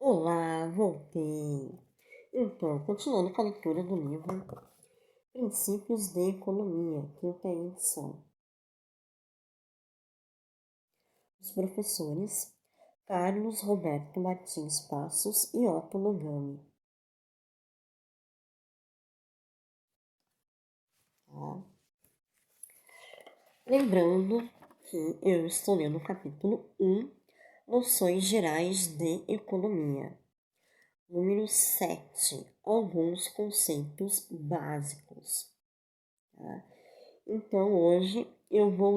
Olá, voltei. Então, continuando com a leitura do livro Princípios de Economia, quinta edição. Os professores Carlos Roberto Martins Passos e Otto Logani. Tá? Lembrando que eu estou lendo o capítulo 1, Noções Gerais de Economia. Número 7, alguns conceitos básicos. Tá? Então, hoje eu estou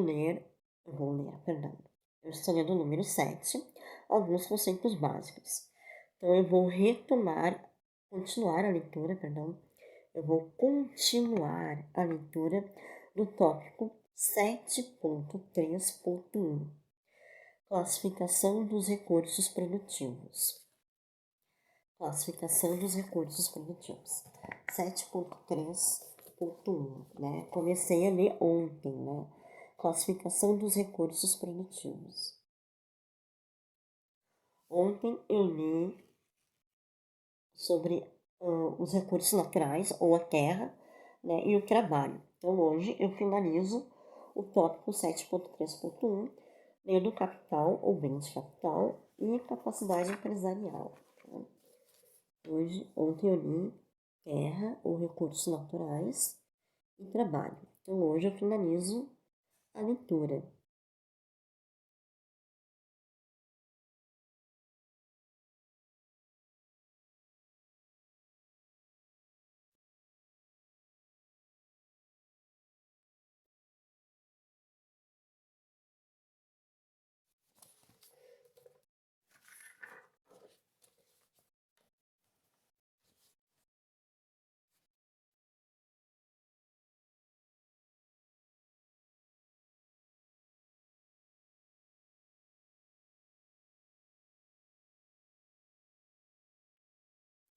lendo o número 7, alguns conceitos básicos. Então, eu vou continuar a leitura do tópico 7.3.1, classificação dos recursos produtivos. Classificação dos recursos produtivos. 7.3.1, né? Comecei a ler ontem, né? Classificação dos recursos produtivos. Ontem eu li sobre os recursos naturais, ou a terra, né, e o trabalho. Então hoje eu finalizo o tópico 7.3.1, lendo capital ou bem de capital e capacidade empresarial. Tá? Ontem eu li terra ou recursos naturais e trabalho. Então hoje eu finalizo a leitura.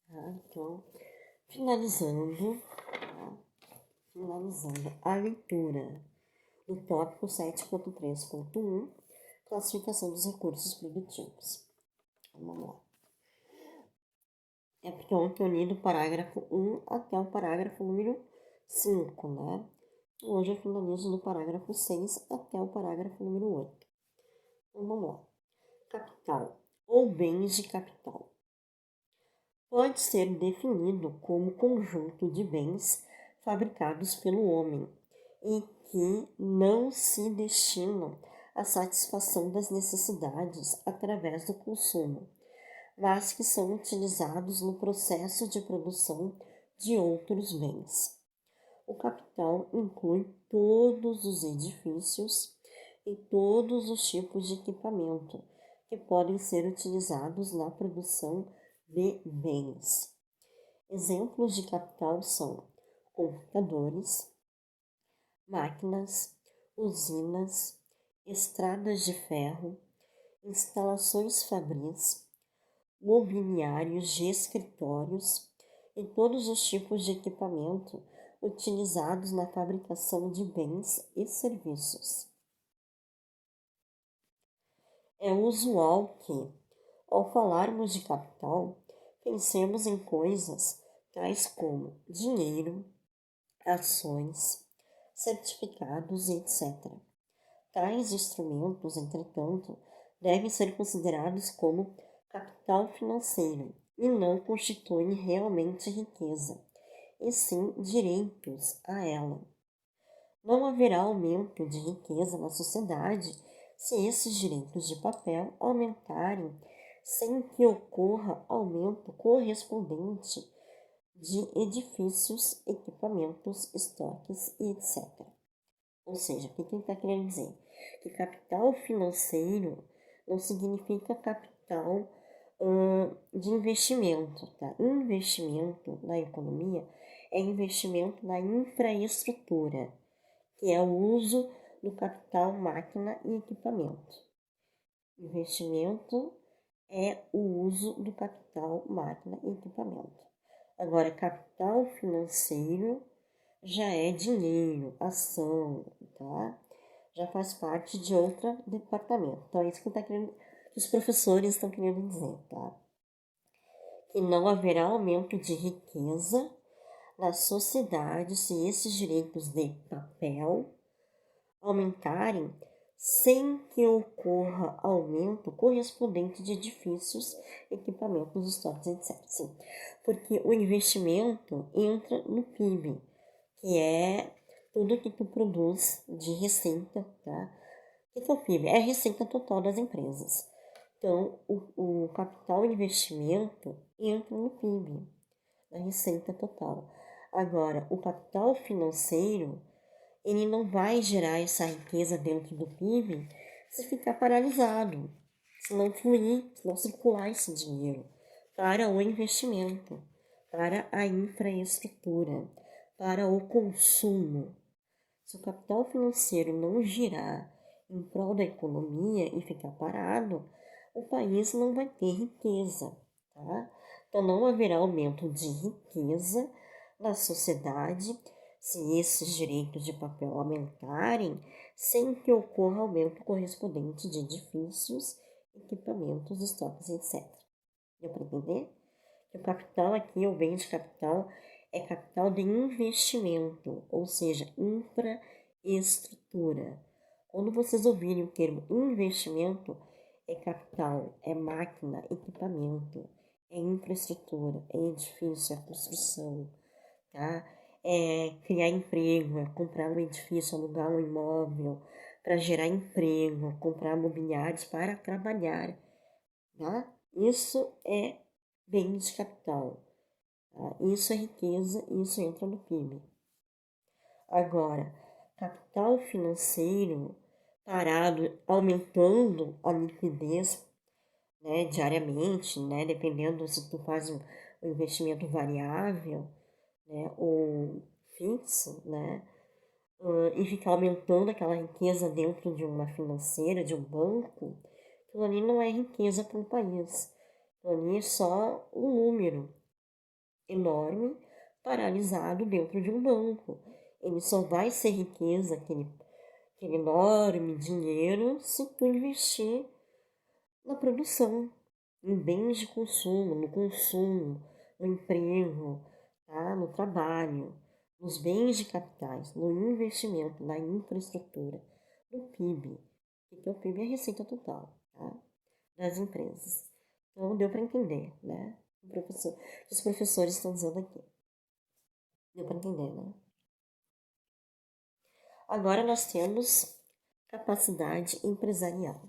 Tá? Então, finalizando, tá? Finalizando a leitura do tópico 7.3.1, classificação dos recursos produtivos. Vamos lá. É porque ontem eu li do parágrafo 1 até o parágrafo número 5, né? Hoje eu finalizo do parágrafo 6 até o parágrafo número 8. Então vamos lá. Capital ou bens de capital. Pode ser definido como conjunto de bens fabricados pelo homem e que não se destinam à satisfação das necessidades através do consumo, mas que são utilizados no processo de produção de outros bens. O capital inclui todos os edifícios e todos os tipos de equipamento que podem ser utilizados na produção de bens. Exemplos de capital são computadores, máquinas, usinas, estradas de ferro, instalações fabris, mobiliários de escritórios e todos os tipos de equipamento utilizados na fabricação de bens e serviços. É usual que, ao falarmos de capital, pensemos em coisas tais como dinheiro, ações, certificados, etc. Tais instrumentos, entretanto, devem ser considerados como capital financeiro e não constituem realmente riqueza, e sim direitos a ela. Não haverá aumento de riqueza na sociedade se esses direitos de papel aumentarem sem que ocorra aumento correspondente de edifícios, equipamentos, estoques e etc. Ou seja, o que ele está querendo dizer? Que capital financeiro não significa capital de investimento. Tá? Investimento na economia é investimento na infraestrutura, que é o uso do capital, máquina e equipamento. Investimento é o uso do capital, máquina e equipamento. Agora, capital financeiro já é dinheiro, ação, tá? Já faz parte de outro departamento. Então, é isso que os professores estão querendo dizer, tá? que não haverá aumento de riqueza na sociedade se esses direitos de papel aumentarem sem que ocorra aumento correspondente de edifícios, equipamentos, estoques, etc. Sim, porque o investimento entra no PIB, que é tudo que tu produz de receita, tá? O que é o PIB? É a receita total das empresas. Então, o capital investimento entra no PIB, na receita total. Agora, o capital financeiro, ele não vai gerar essa riqueza dentro do PIB se ficar paralisado, se não fluir, se não circular esse dinheiro para o investimento, para a infraestrutura, para o consumo. Se o capital financeiro não girar em prol da economia e ficar parado, o país não vai ter riqueza, tá? Então não haverá aumento de riqueza na sociedade se esses direitos de papel aumentarem sem que ocorra aumento correspondente de edifícios, equipamentos, estoques, etc. Deu para entender? Que o capital aqui, o bem de capital, é capital de investimento, ou seja, infraestrutura. Quando vocês ouvirem o termo investimento, é capital, é máquina, equipamento, é infraestrutura, é edifício, é construção, tá? É criar emprego, é comprar um edifício, alugar um imóvel para gerar emprego, comprar mobiliários para trabalhar, tá? Isso é bem de capital. Tá? Isso é riqueza, isso entra no PIB. Agora, capital financeiro parado, aumentando a liquidez, né, diariamente, né, dependendo se tu faz um investimento variável, né, ou fixo, né, e ficar aumentando aquela riqueza dentro de uma financeira, de um banco, aquilo ali não é riqueza para um país. Aquilo ali é só um número enorme paralisado dentro de um banco. Ele só vai ser riqueza, aquele enorme dinheiro, se tu investir na produção, em bens de consumo, no emprego, tá? No trabalho, nos bens de capitais, no investimento, na infraestrutura, no PIB. Porque o PIB é a receita total, tá? Das empresas. Então deu para entender, né? Os professores estão dizendo aqui. Deu para entender, né? Agora nós temos capacidade empresarial.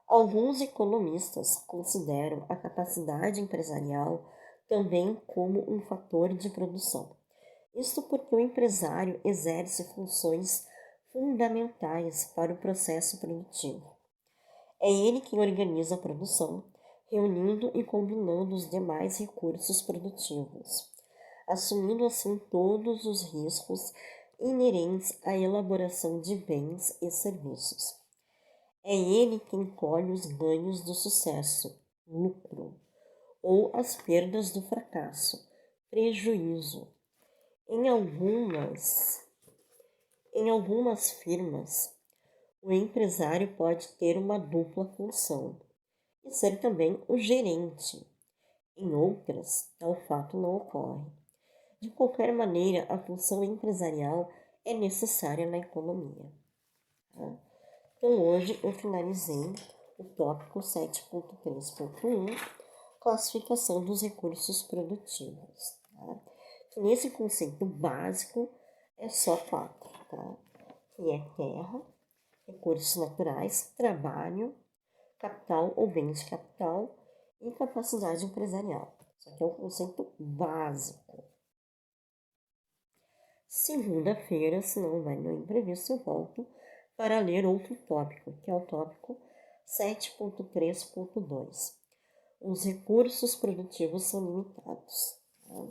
Alguns economistas consideram a capacidade empresarial também como um fator de produção. Isto porque o empresário exerce funções fundamentais para o processo produtivo. É ele quem organiza a produção, reunindo e combinando os demais recursos produtivos, assumindo assim todos os riscos inerentes à elaboração de bens e serviços. É ele quem colhe os ganhos do sucesso, lucro, ou as perdas do fracasso, prejuízo. Em algumas firmas, o empresário pode ter uma dupla função e ser também o gerente. Em outras, tal fato não ocorre. De qualquer maneira, a função empresarial é necessária na economia. Tá? Então, hoje eu finalizei o tópico 7.3.1, classificação dos recursos produtivos. Tá? Que nesse conceito básico é só quatro, tá? Que é terra, recursos naturais, trabalho, capital ou bens de capital e capacidade empresarial. Isso aqui é um conceito básico. Segunda-feira, se não vai no imprevisto, eu volto para ler outro tópico, que é o tópico 7.3.2. Os recursos produtivos são limitados. Tá?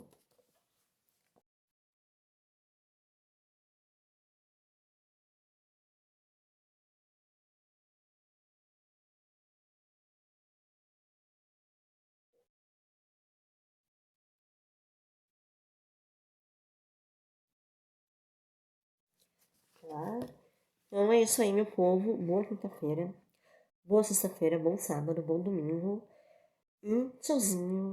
Tá? Então é isso aí, meu povo. Boa quinta-feira, boa sexta-feira, bom sábado, bom domingo. Tchauzinho.